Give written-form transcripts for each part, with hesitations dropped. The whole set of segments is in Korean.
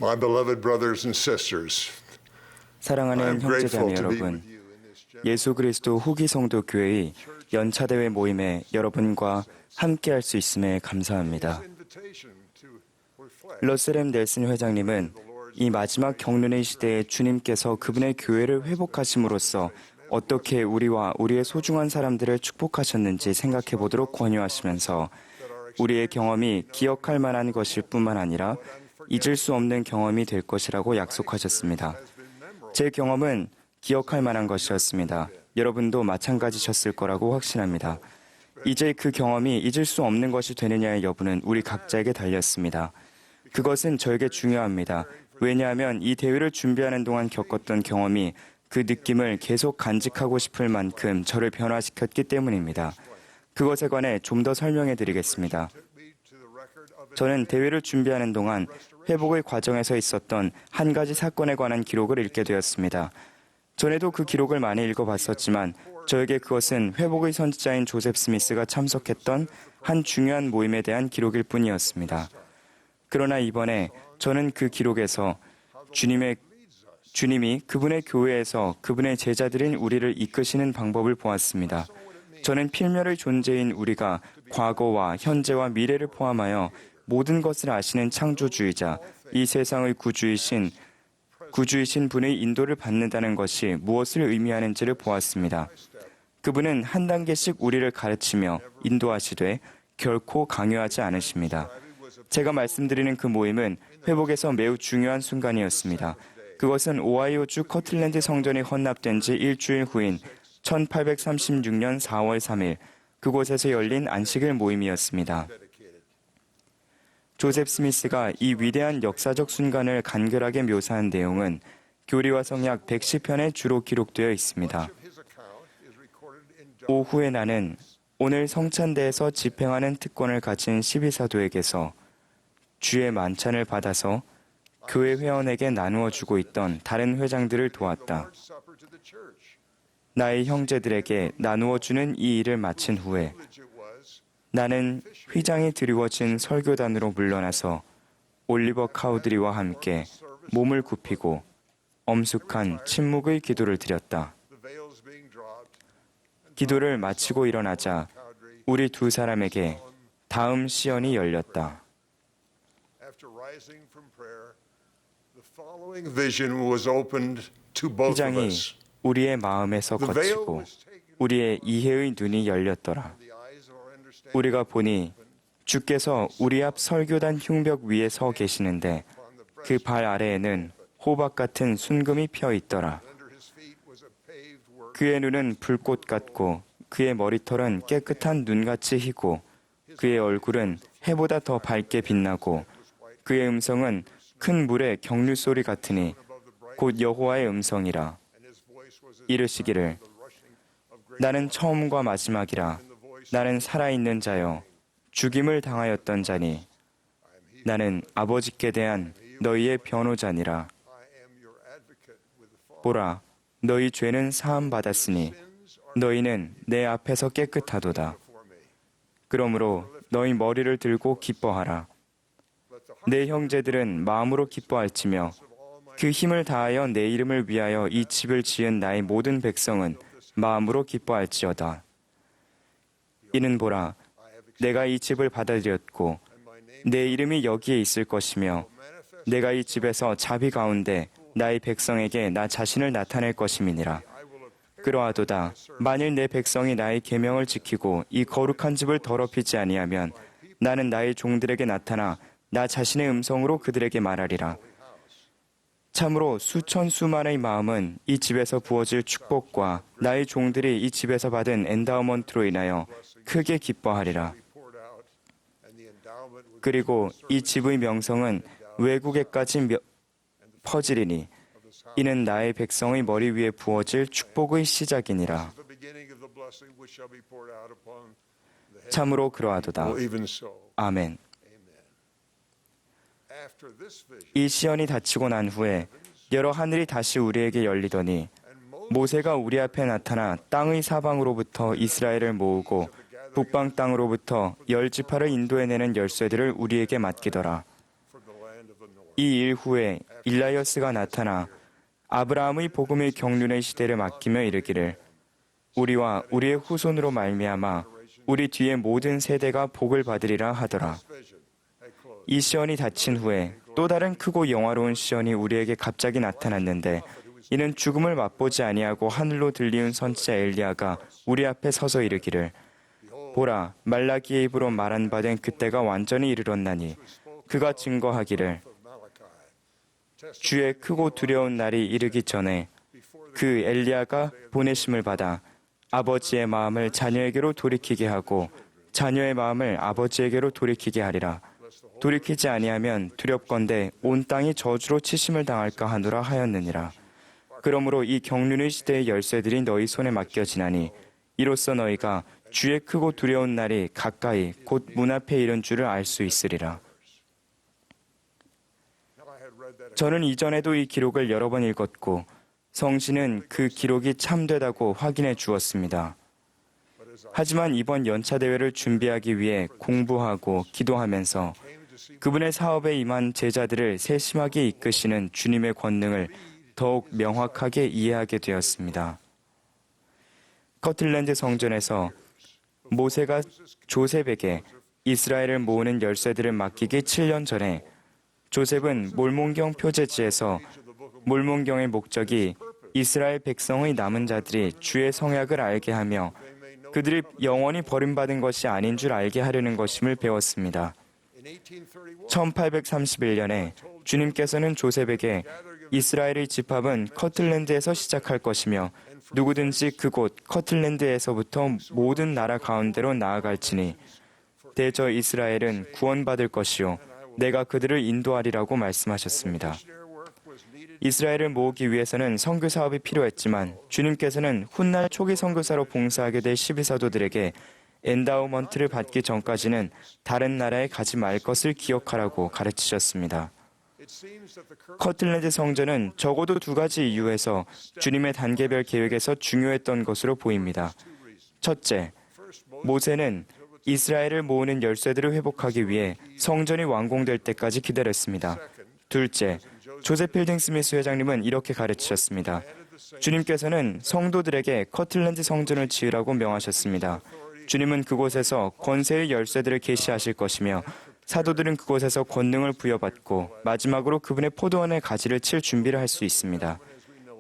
My beloved brothers and sisters, I 사랑하는 am grateful 형제자매 to be 여러분, with you in this 예수 그리스도 후기 성도 교회의 연차대회 모임에 여러분과 함께할 수 있음에 감사합니다. invitation to reflect 러셀 넬슨 회장님은 이 마지막 경륜의 시대에 주님께서 그분의 교회를 회복하심으로써 어떻게 우리와 우리의 소중한 사람들을 축복하셨는지 생각해 보도록 권유하시면서 우리의 경험이 기억할 만한 것일 뿐만 아니라 잊을 수 없는 경험이 될 것이라고 약속하셨습니다. 제 경험은 기억할 만한 것이었습니다. 여러분도 마찬가지셨을 거라고 확신합니다. 이제 그 경험이 잊을 수 없는 것이 되느냐의 여부는 우리 각자에게 달렸습니다. 그것은 저에게 중요합니다. 왜냐하면 이 대회를 준비하는 동안 겪었던 경험이 그 느낌을 계속 간직하고 싶을 만큼 저를 변화시켰기 때문입니다. 그것에 관해 좀 더 설명해 드리겠습니다. 저는 대회를 준비하는 동안 회복의 과정에서 있었던 한 가지 사건에 관한 기록을 읽게 되었습니다. 전에도 그 기록을 많이 읽어봤었지만 저에게 그것은 회복의 선지자인 조셉 스미스가 참석했던 한 중요한 모임에 대한 기록일 뿐이었습니다. 그러나 이번에 저는 그 기록에서 주님이 그분의 교회에서 그분의 제자들인 우리를 이끄시는 방법을 보았습니다. 저는 필멸의 존재인 우리가 과거와 현재와 미래를 포함하여 모든 것을 아시는 창조주이자 이 세상의 구주이신 분의 인도를 받는다는 것이 무엇을 의미하는지를 보았습니다. 그분은 한 단계씩 우리를 가르치며 인도하시되 결코 강요하지 않으십니다. 제가 말씀드리는 그 모임은 회복에서 매우 중요한 순간이었습니다. 그것은 오하이오주 커틀랜드 성전이 헌납된 지 일주일 후인 1836년 4월 3일 그곳에서 열린 안식일 모임이었습니다. 조셉 스미스가 이 위대한 역사적 순간을 간결하게 묘사한 내용은 교리와 성약 110편에 주로 기록되어 있습니다. 오후에 나는 오늘 성찬대에서 집행하는 특권을 가진 12사도에게서 주의 만찬을 받아서 교회 회원에게 나누어 주고 있던 다른 회장들을 도왔다. 나의 형제들에게 나누어 주는 이 일을 마친 후에 나는 휘장이 드리워진 설교단으로 물러나서 올리버 카우드리와 함께 몸을 굽히고 엄숙한 침묵의 기도를 드렸다. 기도를 마치고 일어나자 우리 두 사람에게 다음 시연이 열렸다. 휘장이 우리의 마음에서 걷히고 우리의 이해의 눈이 열렸더라. 우리가 보니 주께서 우리 앞 설교단 흉벽 위에 서 계시는데 그 발 아래에는 호박 같은 순금이 펴 있더라. 그의 눈은 불꽃 같고 그의 머리털은 깨끗한 눈같이 희고 그의 얼굴은 해보다 더 밝게 빛나고 그의 음성은 큰 물의 경류 소리 같으니 곧 여호와의 음성이라. 이르시기를 나는 처음과 마지막이라. 나는 살아있는 자여 죽임을 당하였던 자니 나는 아버지께 대한 너희의 변호자니라. 보라, 너희 죄는 사함 받았으니 너희는 내 앞에서 깨끗하도다. 그러므로 너희 머리를 들고 기뻐하라. 내 형제들은 마음으로 기뻐할지며 그 힘을 다하여 내 이름을 위하여 이 집을 지은 나의 모든 백성은 마음으로 기뻐할지어다. 이는 보라, 내가 이 집을 받아들였고 내 이름이 여기에 있을 것이며 내가 이 집에서 자비 가운데 나의 백성에게 나 자신을 나타낼 것임이니라. 그러하도다. 만일 내 백성이 나의 계명을 지키고 이 거룩한 집을 더럽히지 아니하면 나는 나의 종들에게 나타나 나 자신의 음성으로 그들에게 말하리라. 참으로 수천 수만의 마음은 이 집에서 부어질 축복과 나의 종들이 이 집에서 받은 엔다우먼트로 인하여 크게 기뻐하리라. 그리고 이 집의 명성은 외국에까지 퍼지리니 이는 나의 백성의 머리 위에 부어질 축복의 시작이니라. 참으로 그러하도다. 아멘. 이 시연이 닫히고 난 후에 여러 하늘이 다시 우리에게 열리더니 모세가 우리 앞에 나타나 땅의 사방으로부터 이스라엘을 모으고 북방 땅으로부터 10지파를 인도해내는 열쇠들을 우리에게 맡기더라. 이 일 후에 일라이어스가 나타나 아브라함의 복음의 경륜의 시대를 맡기며 이르기를 우리와 우리의 후손으로 말미암아 우리 뒤의 모든 세대가 복을 받으리라 하더라. 이 시온이 닫힌 후에 또 다른 크고 영화로운 시온이 우리에게 갑자기 나타났는데 이는 죽음을 맛보지 아니하고 하늘로 들리운 선지자 엘리야가 우리 앞에 서서 이르기를 보라 말라기의 입으로 말한 바 된 그때가 완전히 이르렀나니 그가 증거하기를 주의 크고 두려운 날이 이르기 전에 그 엘리야가 보내심을 받아 아버지의 마음을 자녀에게로 돌이키게 하고 자녀의 마음을 아버지에게로 돌이키게 하리라. 돌이키지 아니하면 두렵건대 온 땅이 저주로 치심을 당할까 하노라 하였느니라. 그러므로 이 경륜의 시대의 열쇠들이 너희 손에 맡겨지나니 이로써 너희가 주의 크고 두려운 날이 가까이 곧 문 앞에 이른 줄을 알 수 있으리라. 저는 이전에도 이 기록을 여러 번 읽었고 성신은 그 기록이 참되다고 확인해 주었습니다. 하지만 이번 연차 대회를 준비하기 위해 공부하고 기도하면서 그분의 사업에 임한 제자들을 세심하게 이끄시는 주님의 권능을 더욱 명확하게 이해하게 되었습니다. 커틀랜드 성전에서 모세가 조셉에게 이스라엘을 모으는 열쇠들을 맡기기 7년 전에 조셉은 몰몬경 표제지에서 몰몬경의 목적이 이스라엘 백성의 남은 자들이 주의 성약을 알게 하며 그들이 영원히 버림받은 것이 아닌 줄 알게 하려는 것임을 배웠습니다. 1831년에 주님께서는 조셉에게 이스라엘의 집합은 커틀랜드에서 시작할 것이며 누구든지 그곳 커틀랜드에서부터 모든 나라 가운데로 나아갈지니 대저 이스라엘은 구원받을 것이요 내가 그들을 인도하리라고 말씀하셨습니다. 이스라엘을 모으기 위해서는 선교 사업이 필요했지만 주님께서는 훗날 초기 선교사로 봉사하게 될 12사도들에게 엔다우먼트를 받기 전까지는 다른 나라에 가지 말 것을 기억하라고 가르치셨습니다. 커틀랜드 성전은 적어도 2가지 이유에서 주님의 단계별 계획에서 중요했던 것으로 보입니다. 첫째, 모세는 이스라엘을 모으는 열쇠들을 회복하기 위해 성전이 완공될 때까지 기다렸습니다. 둘째, 조셉 필딩 스미스 회장님은 이렇게 가르치셨습니다. 주님께서는 성도들에게 커틀랜드 성전을 지으라고 명하셨습니다. 주님은 그곳에서 권세의 열쇠들을 계시하실 것이며 사도들은 그곳에서 권능을 부여받고 마지막으로 그분의 포도원의 가지를 칠 준비를 할 수 있습니다.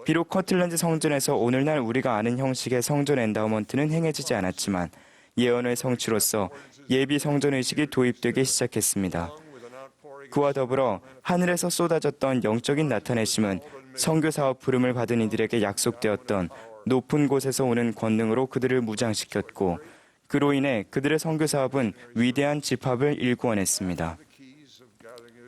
비록 커틀랜드 성전에서 오늘날 우리가 아는 형식의 성전 엔다우먼트는 행해지지 않았지만 예언의 성취로서 예비 성전 의식이 도입되기 시작했습니다. 그와 더불어 하늘에서 쏟아졌던 영적인 나타내심은 선교 사업 부름을 받은 이들에게 약속되었던 높은 곳에서 오는 권능으로 그들을 무장시켰고 그로 인해 그들의 선교 사업은 위대한 집합을 일구어냈습니다.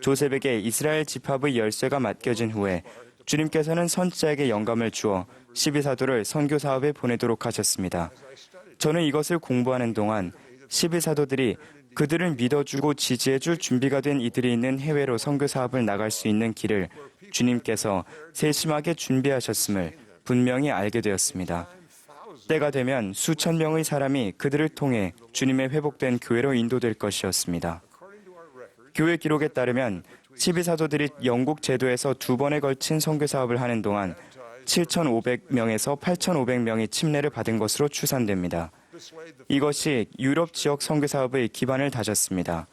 조셉에게 이스라엘 집합의 열쇠가 맡겨진 후에 주님께서는 선지자에게 영감을 주어 12사도를 선교 사업에 보내도록 하셨습니다. 저는 이것을 공부하는 동안 12사도들이 그들을 믿어주고 지지해줄 준비가 된 이들이 있는 해외로 선교 사업을 나갈 수 있는 길을 주님께서 세심하게 준비하셨음을 분명히 알게 되었습니다. 때가 되면 수천 명의 사람이 그들을 통해 주님의 회복된 교회로 인도될 것이었습니다. 교회 기록에 따르면 12사도들이 영국 제도에서 2번에 걸친 선교 사업을 하는 동안 7,500명에서 8,500명이 침례를 받은 것으로 추산됩니다. 이것이 유럽 지역 선교 사업의 기반을 다졌습니다.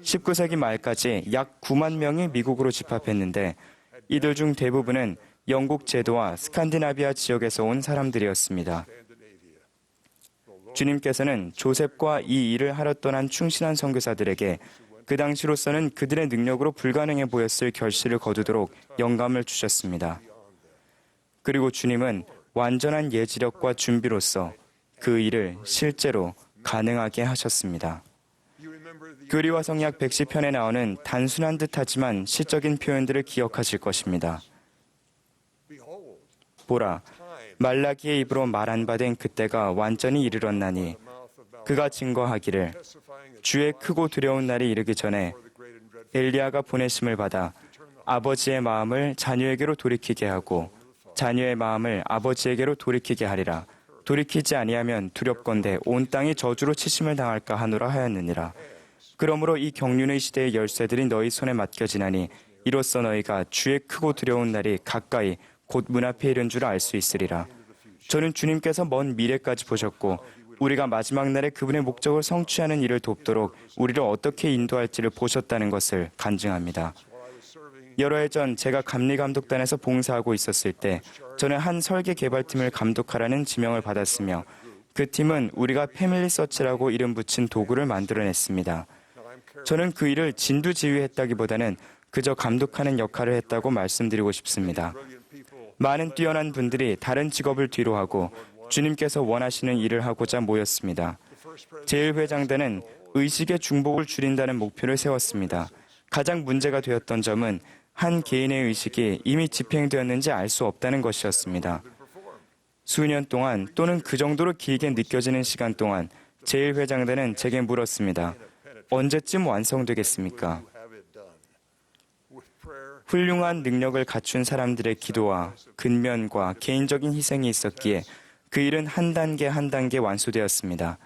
19세기 말까지 약 9만 명이 미국으로 집합했는데 이들 중 대부분은 영국 제도와 스칸디나비아 지역에서 온 사람들이었습니다. 주님께서는 조셉과 이 일을 하러 떠난 충실한 선교사들에게 그 당시로서는 그들의 능력으로 불가능해 보였을 결실을 거두도록 영감을 주셨습니다. 그리고 주님은 완전한 예지력과 준비로서 그 일을 실제로 가능하게 하셨습니다. 교리와 성약 110편에 나오는 단순한 듯하지만 시적인 표현들을 기억하실 것입니다. 보라, 말라기의 입으로 말한 바 된 그때가 완전히 이르렀나니 그가 증거하기를 주의 크고 두려운 날이 이르기 전에 엘리야가 보내심을 받아 아버지의 마음을 자녀에게로 돌이키게 하고 자녀의 마음을 아버지에게로 돌이키게 하리라. 돌이키지 아니하면 두렵건대 온 땅이 저주로 치심을 당할까 하노라 하였느니라. 그러므로 이 경륜의 시대의 열쇠들이 너희 손에 맡겨지나니 이로써 너희가 주의 크고 두려운 날이 가까이 곧 문 앞에 이른 줄 알 수 있으리라. 저는 주님께서 먼 미래까지 보셨고 우리가 마지막 날에 그분의 목적을 성취하는 일을 돕도록 우리를 어떻게 인도할지를 보셨다는 것을 간증합니다. 여러 해 전 제가 감리감독단에서 봉사하고 있었을 때 저는 한 설계 개발팀을 감독하라는 지명을 받았으며 그 팀은 우리가 패밀리 서치라고 이름 붙인 도구를 만들어냈습니다. 저는 그 일을 진두지휘했다기보다는 그저 감독하는 역할을 했다고 말씀드리고 싶습니다. 많은 뛰어난 분들이 다른 직업을 뒤로하고 주님께서 원하시는 일을 하고자 모였습니다. 제1회장단은 의식의 중복을 줄인다는 목표를 세웠습니다. 가장 문제가 되었던 점은 한 개인의 의식이 이미 집행되었는지 알 수 없다는 것이었습니다. 수년 동안 또는 그 정도로 길게 느껴지는 시간 동안 제1회장단은 제게 물었습니다. 언제쯤 완성되겠습니까? 훌륭한 능력을 갖춘 사람들의 기도와 근면과 개인적인 희생이 있었기에 그 일은 한 단계 한 단계 완수되었습니다.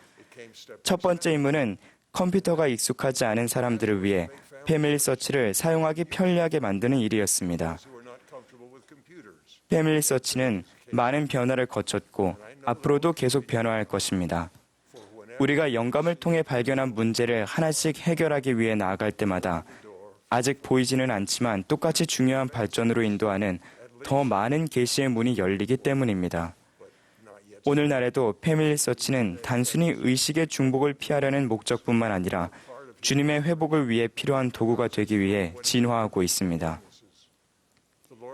첫 번째 임무는 컴퓨터가 익숙하지 않은 사람들을 위해 패밀리 서치를 사용하기 편리하게 만드는 일이었습니다. 패밀리 서치는 많은 변화를 거쳤고 앞으로도 계속 변화할 것입니다. 우리가 영감을 통해 발견한 문제를 하나씩 해결하기 위해 나아갈 때마다 아직 보이지는 않지만 똑같이 중요한 발전으로 인도하는 더 많은 계시의 문이 열리기 때문입니다. 오늘날에도 패밀리 서치는 단순히 의식의 중복을 피하려는 목적뿐만 아니라 주님의 회복을 위해 필요한 도구가 되기 위해 진화하고 있습니다.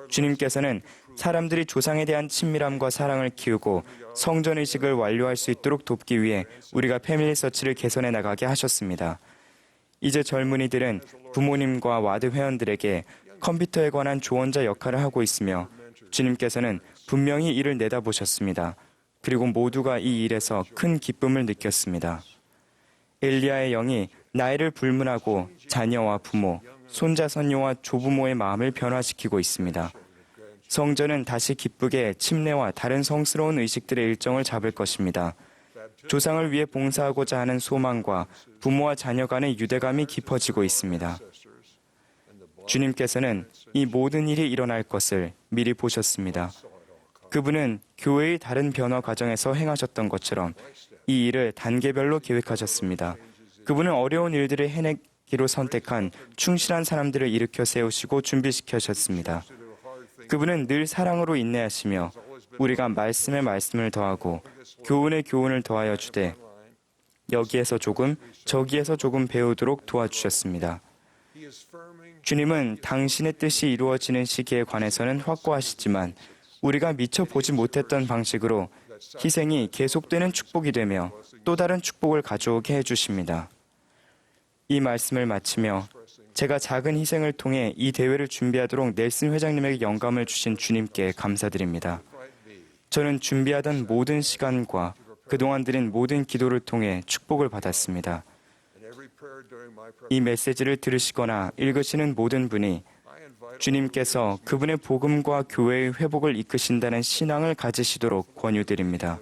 주님께서는 사람들이 조상에 대한 친밀함과 사랑을 키우고 성전의식을 완료할 수 있도록 돕기 위해 우리가 패밀리 서치를 개선해 나가게 하셨습니다. 이제 젊은이들은 부모님과 와드 회원들에게 컴퓨터에 관한 조언자 역할을 하고 있으며 주님께서는 분명히 이를 내다보셨습니다. 그리고 모두가 이 일에서 큰 기쁨을 느꼈습니다. 엘리야의 영이 나이를 불문하고 자녀와 부모, 손자, 손녀와 조부모의 마음을 변화시키고 있습니다. 성전은 다시 기쁘게 침례와 다른 성스러운 의식들의 일정을 잡을 것입니다. 조상을 위해 봉사하고자 하는 소망과 부모와 자녀 간의 유대감이 깊어지고 있습니다. 주님께서는 이 모든 일이 일어날 것을 미리 보셨습니다. 그분은 교회의 다른 변화 과정에서 행하셨던 것처럼 이 일을 단계별로 계획하셨습니다. 그분은 어려운 일들을 해내기로 선택한 충실한 사람들을 일으켜 세우시고 준비시키셨습니다. 그분은 늘 사랑으로 인내하시며 우리가 말씀에 말씀을 더하고 교훈에 교훈을 더하여 주되 여기에서 조금 저기에서 조금 배우도록 도와주셨습니다. 주님은 당신의 뜻이 이루어지는 시기에 관해서는 확고하시지만 우리가 미처 보지 못했던 방식으로 희생이 계속되는 축복이 되며 또 다른 축복을 가져오게 해주십니다. 이 말씀을 마치며 제가 작은 희생을 통해 이 대회를 준비하도록 넬슨 회장님에게 영감을 주신 주님께 감사드립니다. 저는 준비하던 모든 시간과 그동안 드린 모든 기도를 통해 축복을 받았습니다. 이 메시지를 들으시거나 읽으시는 모든 분이 주님께서 그분의 복음과 교회의 회복을 이끄신다는 신앙을 가지시도록 권유드립니다.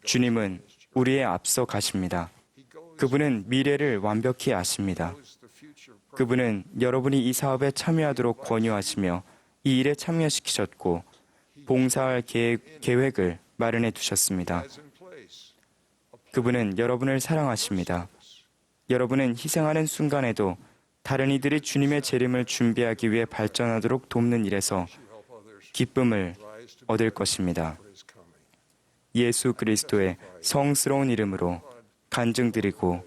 주님은 우리의 앞서 가십니다. 그분은 미래를 완벽히 아십니다. 그분은 여러분이 이 사업에 참여하도록 권유하시며 이 일에 참여시키셨고 봉사할 계획을 마련해 두셨습니다. 그분은 여러분을 사랑하십니다. 여러분은 희생하는 순간에도 다른 이들이 주님의 재림을 준비하기 위해 발전하도록 돕는 일에서 기쁨을 얻을 것입니다. 예수 그리스도의 성스러운 이름으로 간증드리고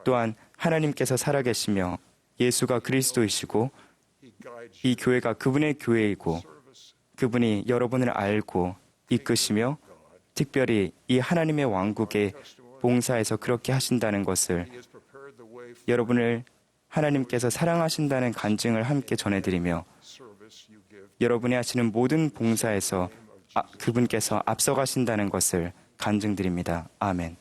또한 하나님께서 살아계시며 예수가 그리스도이시고 이 교회가 그분의 교회이고 그분이 여러분을 알고 이끄시며 특별히 이 하나님의 왕국의 봉사에서 그렇게 하신다는 것을 여러분을 하나님께서 사랑하신다는 간증을 함께 전해드리며 여러분이 하시는 모든 봉사에서 그분께서 앞서가신다는 것을 간증드립니다. 아멘.